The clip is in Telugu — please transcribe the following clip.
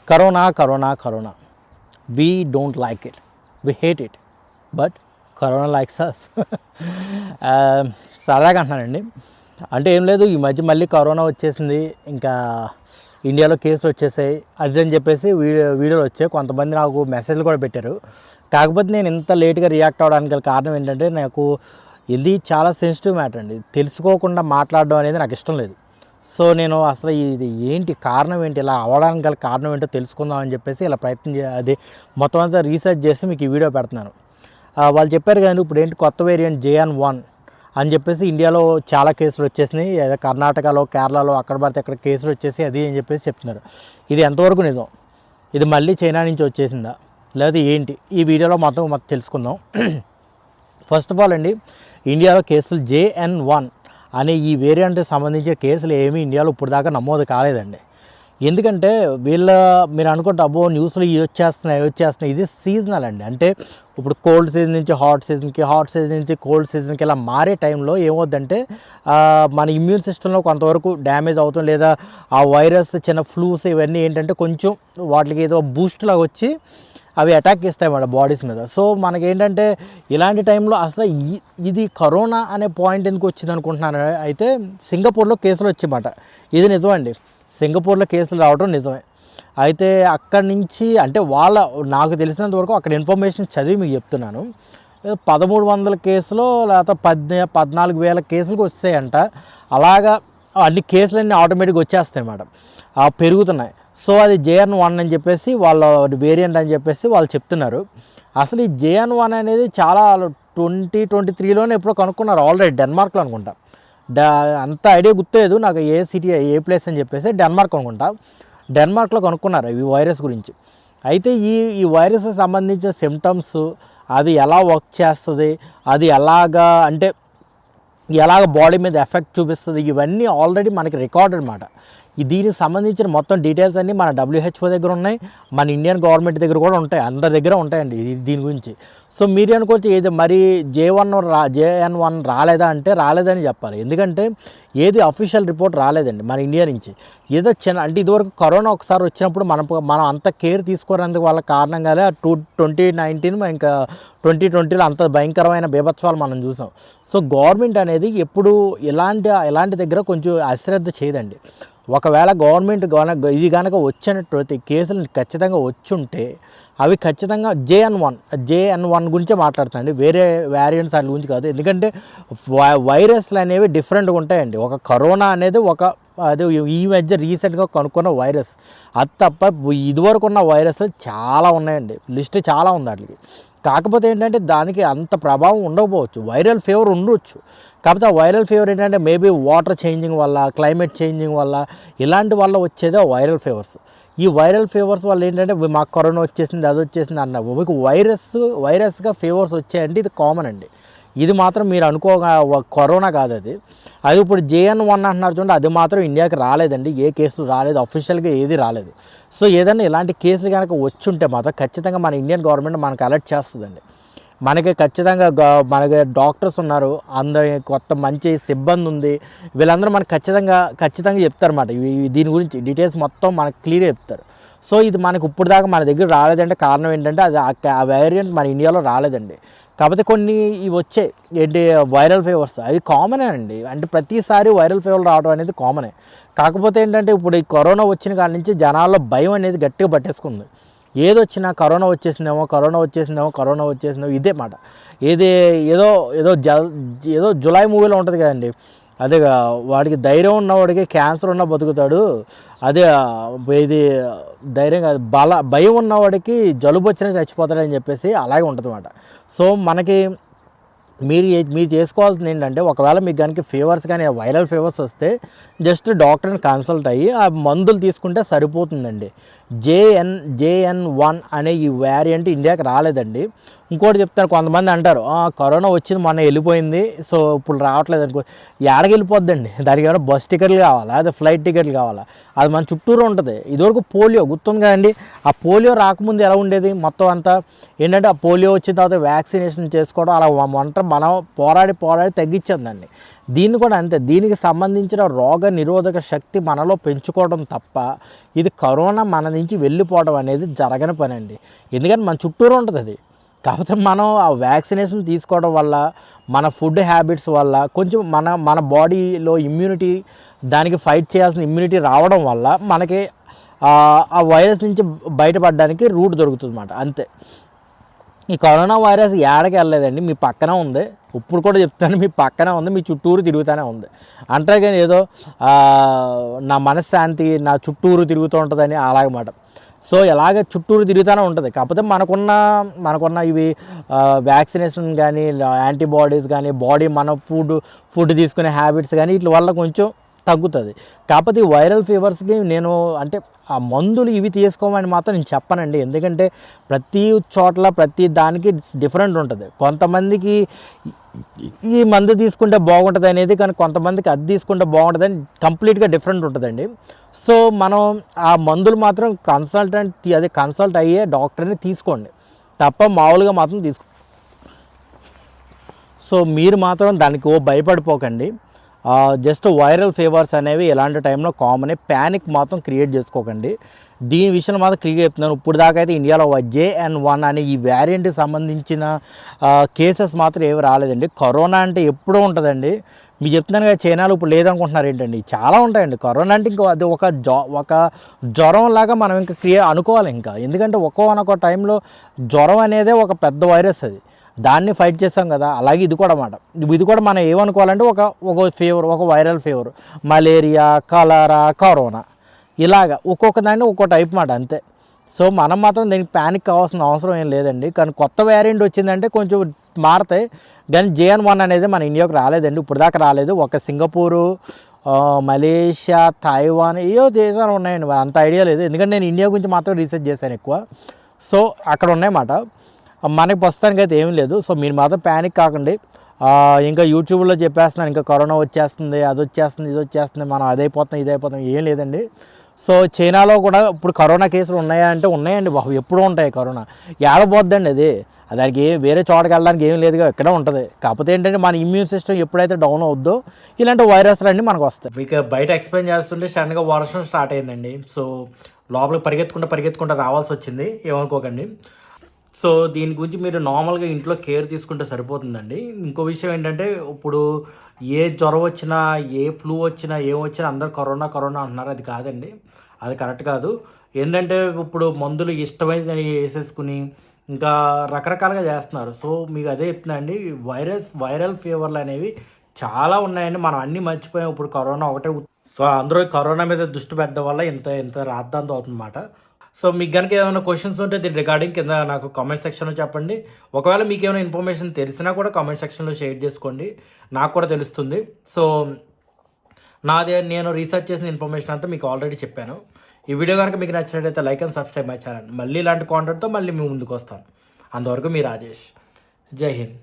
Corona corona corona we don't like it, we hate it, but corona likes us. సరదాగా అంటున్నానండి. అంటే ఏం లేదు, ఈ మధ్య మళ్ళీ కరోనా వచ్చేసింది, ఇంకా ఇండియాలో కేసులు వచ్చేసాయి అది అని చెప్పేసి వీడియోలు వచ్చాయి. కొంతమంది నాకు మెసేజ్లు కూడా పెట్టారు. కాకపోతే నేను ఇంత లేట్గా రియాక్ట్ అవ్వడానికి గల కారణం ఏంటంటే, నాకు ఇది చాలా సెన్సిటివ్ మ్యాటర్ అండి. తెలుసుకోకుండా మాట్లాడడం అనేది నాకు ఇష్టం లేదు. సో నేను అసలు ఇది ఏంటి కారణం ఏంటి, ఇలా అవ్వడానికి గల కారణం ఏంటో తెలుసుకుందాం అని చెప్పేసి ఇలా అది మొత్తం అంతా రీసెర్చ్ చేసి మీకు ఈ వీడియో పెడుతున్నాను. వాళ్ళు చెప్పారు కానీ ఇప్పుడు ఏంటి కొత్త వేరియంట్ JN.1 అని చెప్పేసి ఇండియాలో చాలా కేసులు వచ్చేసినాయి. ఏదో కర్ణాటకలో, కేరళలో అక్కడ పడితే అక్కడ కేసులు వచ్చేసి అది అని చెప్పేసి చెప్తున్నారు. ఇది ఎంతవరకు నిజం? ఇది మళ్ళీ చైనా నుంచి వచ్చేసిందా లేదా ఏంటి? ఈ వీడియోలో మొత్తం తెలుసుకుందాం. ఫస్ట్ ఆఫ్ ఆల్ అండి, ఇండియాలో కేసులు JN.1 అనే ఈ వేరియంట్కి సంబంధించిన కేసులు ఏమీ ఇండియాలో ఇప్పుడు దాకా నమోదు కాలేదండి. ఎందుకంటే మీరు అనుకుంటే అబ్బో న్యూస్లో ఇవి వచ్చేస్తున్నాయి. ఇది సీజనల్ అండి. అంటే ఇప్పుడు కోల్డ్ సీజన్ నుంచి హాట్ సీజన్కి, హాట్ సీజన్ నుంచి కోల్డ్ సీజన్కి ఇలా మారే టైంలో ఏమవుద్దంటే మన ఇమ్యూన్ సిస్టంలో కొంతవరకు డ్యామేజ్ అవుతుంది, లేదా ఆ వైరస్ చిన్న ఫ్లూస్ ఇవన్నీ ఏంటంటే కొంచెం వాటికి ఏదో బూస్ట్ లాగా వచ్చి అవి అటాక్ చేస్తాయి మన బాడీస్ మీద. సో మనకేంటంటే ఇలాంటి టైంలో అసలు ఇది కరోనా అనే పాయింట్ ఎందుకు వచ్చింది అనుకుంటున్నాను. అయితే సింగపూర్లో కేసులు వచ్చాయన్నమాట. ఇది నిజమండి, సింగపూర్లో కేసులు రావడం నిజమే. అయితే అక్కడి నుంచి అంటే నాకు తెలిసినంత వరకు అక్కడ ఇన్ఫర్మేషన్ చదివి మీకు చెప్తున్నాను. 1300 కేసులు లేకపోతే 14,000 కేసులకు వచ్చాయంట. అలాగా అన్ని కేసులన్నీ ఆటోమేటిక్గా వచ్చేస్తాయి అన్నమాట, పెరుగుతున్నాయి. సో అది JN.1 అని చెప్పేసి వాళ్ళ వేరియంట్ అని చెప్పేసి వాళ్ళు చెప్తున్నారు. అసలు ఈ JN.1 అనేది చాలా 2023లోనే ఎప్పుడో కనుక్కున్నారు ఆల్రెడీ, డెన్మార్క్లో అనుకుంటా. అంత ఐడియా గుర్తులేదు నాకు ఏ సిటీ ఏ ప్లేస్ అని చెప్పేసి, డెన్మార్క్ అనుకుంటా. డెన్మార్క్లో కనుక్కున్నారు ఈ వైరస్ గురించి. అయితే ఈ వైరస్కి సంబంధించిన సిమ్టమ్స్, అది ఎలా వర్క్ చేస్తుంది, అది ఎలాగ బాడీ మీద ఎఫెక్ట్ చూపిస్తుంది, ఇవన్నీ ఆల్రెడీ మనకి రికార్డ్ అనమాట. దీనికి సంబంధించిన మొత్తం డీటెయిల్స్ అన్నీ మన WHO దగ్గర ఉన్నాయి, మన ఇండియన్ గవర్నమెంట్ దగ్గర కూడా ఉంటాయి, అందరి దగ్గర ఉంటాయండి దీని గురించి. సో మీరు అనుకోవచ్చు ఏది మరి JN.1 రాలేదా అంటే రాలేదని చెప్పాలి. ఎందుకంటే ఏది అఫీషియల్ రిపోర్ట్ రాలేదండి మన ఇండియా నుంచి. ఏదో అంటే ఇదివరకు కరోనా ఒకసారి వచ్చినప్పుడు మనం అంత కేర్ తీసుకోవడానికి వాళ్ళ కారణంగానే 2019 ఇంకా 2020లో అంత భయంకరమైన బీభత్సాలు మనం చూసాం. సో గవర్నమెంట్ అనేది ఎప్పుడు ఇలాంటి దగ్గర కొంచెం అశ్రద్ధ చేయదండి. ఒకవేళ గవర్నమెంట్ ఇది కనుక వచ్చినట్టు కేసులు ఖచ్చితంగా వచ్చుంటే అవి ఖచ్చితంగా JN.1 గురించే మాట్లాడుతాయండి, వేరే వేరియంట్స్ వాటి గురించి కాదు. ఎందుకంటే వైరస్లు అనేవి డిఫరెంట్గా ఉంటాయండి. ఒక కరోనా అనేది అదే ఈ మధ్య రీసెంట్గా కనుక్కున్న వైరస్, అది తప్ప ఇదివరకు ఉన్న వైరస్లు చాలా ఉన్నాయండి, లిస్ట్ చాలా ఉంది వాటికి. కాకపోతే ఏంటంటే దానికి అంత ప్రభావం ఉండకపోవచ్చు, వైరల్ ఫీవర్ ఉండవచ్చు. కాకపోతే ఆ వైరల్ ఫీవర్ ఏంటంటే మేబీ వాటర్ చేంజింగ్ వల్ల, క్లైమేట్ చేంజింగ్ వల్ల, ఇలాంటి వల్ల వచ్చేదే వైరల్ ఫీవర్స్. ఈ వైరల్ ఫీవర్స్ వల్ల ఏంటంటే మాకు కరోనా వచ్చేసింది, అది వచ్చేసింది అన్నారు. మీకు వైరస్గా ఫీవర్స్ వచ్చాయంటే ఇది కామన్ అండి. ఇది మాత్రం మీరు కరోనా కాదు అది ఇప్పుడు JN.1 అంటున్నారు చూడండి, అది మాత్రం ఇండియాకి రాలేదండి. ఏ కేసులు రాలేదు, అఫీషియల్గా ఏది రాలేదు. సో ఏదైనా ఇలాంటి కేసులు కనుక వచ్చుంటే మాత్రం ఖచ్చితంగా మన ఇండియన్ గవర్నమెంట్ మనకు అలర్ట్ చేస్తుందండి. మనకి ఖచ్చితంగా మనకి డాక్టర్స్ ఉన్నారు, అందరి కొత్త మంచి సిబ్బంది ఉంది, వీళ్ళందరూ మనకు ఖచ్చితంగా చెప్తారన్నమాట. దీని గురించి డీటెయిల్స్ మొత్తం మనకు క్లియర్గా చెప్తారు. సో ఇది మనకు ఇప్పుడు దాకా మన దగ్గర రాలేదంటే కారణం ఏంటంటే ఆ వేరియంట్ మన ఇండియాలో రాలేదండి. కాకపోతే కొన్ని ఇవి వచ్చాయి ఏంటి వైరల్ ఫీవర్స్, అవి కామనే అండి. అంటే ప్రతిసారి వైరల్ ఫీవర్ రావడం అనేది కామనే. కాకపోతే ఏంటంటే ఇప్పుడు ఈ కరోనా వచ్చిన కాడి నుంచి జనాల్లో భయం అనేది గట్టిగా పట్టేసుకుంది. ఏదొచ్చినా కరోనా వచ్చేసిందేమో ఇదే మాట. ఏదో జులై మూవీలో ఉంటుంది కదండి, అదే వాడికి ధైర్యం ఉన్నవాడికి క్యాన్సర్ ఉన్నా బతుకుతాడు, అదే ఇది ధైర్యం కాదు భయం ఉన్నవాడికి జలుబు వచ్చినా చచ్చిపోతాడని చెప్పేసి అలాగే ఉంటుంది అన్నమాట. సో మనకి మీరు చేసుకోవాల్సింది ఏంటంటే, ఒకవేళ మీకు కనుక ఫీవర్స్ కానీ వైరల్ ఫీవర్స్ వస్తే జస్ట్ డాక్టర్ని కన్సల్ట్ అయ్యి ఆ మందులు తీసుకుంటే సరిపోతుందండి. JN.1 అనే ఈ వేరియంట్ ఇండియాకి రాలేదండి. ఇంకోటి చెప్తాను, కొంతమంది అంటారు కరోనా వచ్చింది మొన్న వెళ్ళిపోయింది, సో ఇప్పుడు రావట్లేదు అనుకో. ఎక్కడికి వెళ్ళిపోద్దండి, దానికి ఏమైనా బస్ టికెట్లు కావాలా, అదే ఫ్లైట్ టికెట్లు కావాలా, అది మన చుట్టూరు ఉంటుంది. ఇదివరకు పోలియో గుర్తుంది కదండి, ఆ పోలియో రాకముందు ఎలా ఉండేది మొత్తం అంతా ఏంటంటే, ఆ పోలియో వచ్చిన తర్వాత వ్యాక్సినేషన్ చేసుకోవడం అలా మనం పోరాడి తగ్గించిందండి. దీన్ని కూడా అంతే, దీనికి సంబంధించిన రోగ నిరోధక శక్తి మనలో పెంచుకోవడం తప్ప ఇది కరోనా మన నుంచి వెళ్ళిపోవడం అనేది జరగని పని అండి. ఎందుకంటే మన చుట్టూరు ఉంటుంది అది. కాకపోతే మనం ఆ వ్యాక్సినేషన్ తీసుకోవడం వల్ల, మన ఫుడ్ హ్యాబిట్స్ వల్ల కొంచెం మన బాడీలో ఇమ్యూనిటీ, దానికి ఫైట్ చేయాల్సిన ఇమ్యూనిటీ రావడం వల్ల మనకి ఆ వైరస్ నుంచి బయటపడడానికి రూట్ దొరుకుతుంది అన్నమాట, అంతే. ఈ కరోనా వైరస్ ఏడకి వెళ్ళలేదండి, మీ పక్కన ఉంది. ఇప్పుడు కూడా చెప్తాను, మీ పక్కనే ఉంది, మీ చుట్టూరు తిరుగుతూనే ఉంది. అంతేగాని ఏదో నా మనశ్శాంతి నా చుట్టూరు తిరుగుతూ ఉంటుందని అలాగమాట. సో ఎలాగ చుట్టూరు తిరుగుతూనే ఉంటుంది. కాకపోతే మనకున్న ఇవి వ్యాక్సినేషన్ కానీ, యాంటీబాడీస్ కానీ, బాడీ మన ఫుడ్ తీసుకునే హ్యాబిట్స్ కానీ వీటి వల్ల కొంచెం తగ్గుతుంది. కాకపోతే ఈ వైరల్ ఫీవర్స్కి నేను అంటే ఆ మందులు ఇవి తీసుకోమని మాత్రం నేను చెప్పనండి. ఎందుకంటే ప్రతి చోట్ల ప్రతి దానికి డిఫరెంట్ ఉంటుంది. కొంతమందికి ఈ మందు తీసుకుంటే బాగుంటుంది అనేది, కానీ కొంతమందికి అది తీసుకుంటే బాగుంటుంది అని కంప్లీట్గా డిఫరెంట్ ఉంటుందండి. సో మనం ఆ మందులు మాత్రం కన్సల్ట్ అయ్యే డాక్టర్ని తీసుకోండి తప్ప మామూలుగా మాత్రం సో మీరు మాత్రం దానికి భయపడిపోకండి. జస్ట్ వైరల్ ఫీవర్స్ అనేవి ఎలాంటి టైంలో కామనే, ప్యానిక్ మాత్రం క్రియేట్ చేసుకోకండి. దీని విషయంలో మాత్రం క్లియర్ చెప్తున్నాను. ఇప్పుడు దాకా అయితే ఇండియాలో JN.1 అనే ఈ వేరియంట్కి సంబంధించిన కేసెస్ మాత్రం ఏమి రాలేదండి. కరోనా అంటే ఎప్పుడూ ఉంటుందండి. మీకు చెప్తున్నాను కదా, చైనాలో ఇప్పుడు లేదనుకుంటున్నారు ఏంటండి, చాలా ఉంటాయండి. కరోనా అంటే ఇంకా అది ఒక జ్వరం లాగా మనం ఇంకా అనుకోవాలి ఇంకా. ఎందుకంటే ఒక్కొక్క టైంలో జ్వరం అనేదే ఒక పెద్ద వైరస్, అది దాన్ని ఫైట్ చేస్తాం కదా. అలాగే ఇది కూడా మనం ఏమనుకోవాలంటే ఒక ఫీవర్, ఒక వైరల్ ఫీవర్, మలేరియా, కలరా, కరోనా, ఇలాగా ఒక్కొక్క దాన్ని ఒక్కో టైప్ మాట, అంతే. సో మనం మాత్రం దీనికి ప్యానిక్ కావాల్సిన అవసరం ఏం లేదండి. కానీ కొత్త వేరియంట్ వచ్చిందంటే కొంచెం మారుతాయి. కానీ JN.1 అనేది మన ఇండియాకి రాలేదండి, ఇప్పుడు దాకా రాలేదు. ఒక సింగపూరు, మలేషియా, తైవాన్ ఏవో దేశాలు ఉన్నాయండి, అంత ఐడియా లేదు. ఎందుకంటే నేను ఇండియా గురించి మాత్రం రీసెర్చ్ చేశాను ఎక్కువ. సో అక్కడ ఉన్నాయన్నమాట. మనకి ప్రస్తుతానికి అయితే ఏం లేదు. సో మీరు మాత్రం ప్యానిక్ కాకండి. ఇంకా యూట్యూబ్లో చెప్పేస్తున్నాను ఇంకా కరోనా వచ్చేస్తుంది, అది వచ్చేస్తుంది, ఇది వచ్చేస్తుంది, మనం ఇదైపోతాం, ఏం లేదండి. సో చైనాలో కూడా ఇప్పుడు కరోనా కేసులు ఉన్నాయా అంటే ఉన్నాయండి బాబు, ఎప్పుడూ ఉంటాయి. కరోనా ఏడబోద్దండి అది, దానికి వేరే చోటకి వెళ్ళడానికి ఏం లేదుగా, ఇక్కడే ఉంటుంది. కాకపోతే ఏంటంటే మన ఇమ్యూన్ సిస్టమ్ ఎప్పుడైతే డౌన్ అవుద్దో ఇలాంటి వైరస్లు అన్నీ మనకు వస్తాయి. ఇక బయట ఎక్స్ప్లెయిన్ చేస్తుంటే సడన్గా వర్షం స్టార్ట్ అయిందండి. సో లోపలికి పరిగెత్తుకుంటూ రావాల్సి వచ్చింది, ఏమనుకోకండి. సో దీని గురించి మీరు నార్మల్గా ఇంట్లో కేర్ తీసుకుంటే సరిపోతుందండి. ఇంకో విషయం ఏంటంటే, ఇప్పుడు ఏ జ్వరం వచ్చినా, ఏ ఫ్లూ వచ్చినా, ఏమొచ్చినా అందరూ కరోనా అంటున్నారు. అది కాదండి, అది కరెక్ట్ కాదు. ఏంటంటే ఇప్పుడు మందులు ఇష్టమైనది వేసేసుకుని ఇంకా రకరకాలుగా చేస్తున్నారు. సో మీకు అదే చెప్తున్నా అండి, వైరల్ ఫీవర్లు అనేవి చాలా ఉన్నాయండి. మనం అన్నీ మర్చిపోయాం, ఇప్పుడు కరోనా ఒకటే. సో అందరూ కరోనా మీద దృష్టి పెట్టడం వల్ల ఇంత రాద్ధాంతం అవుతుందన్నమాట. సో మీకు కనుక ఏమైనా క్వశ్చన్స్ ఉంటే దీని రిగార్డింగ్ కింద నాకు కామెంట్ సెక్షన్లో చెప్పండి. ఒకవేళ మీకు ఏమైనా ఇన్ఫర్మేషన్ తెలిసినా కూడా కామెంట్ సెక్షన్లో షేర్ చేసుకోండి, నాకు కూడా తెలుస్తుంది. సో నేను రీసెర్చ్ చేసిన ఇన్ఫర్మేషన్ అంతా మీకు ఆల్రెడీ చెప్పాను. ఈ వీడియో కనుక మీకు నచ్చినట్లయితే like and subscribe my channel. మళ్ళీ ఇలాంటి కాంటెంట్తో మళ్ళీ మీ ముందుకు వస్తాను. అంతవరకు మీ రాజేష్. జై హింద్.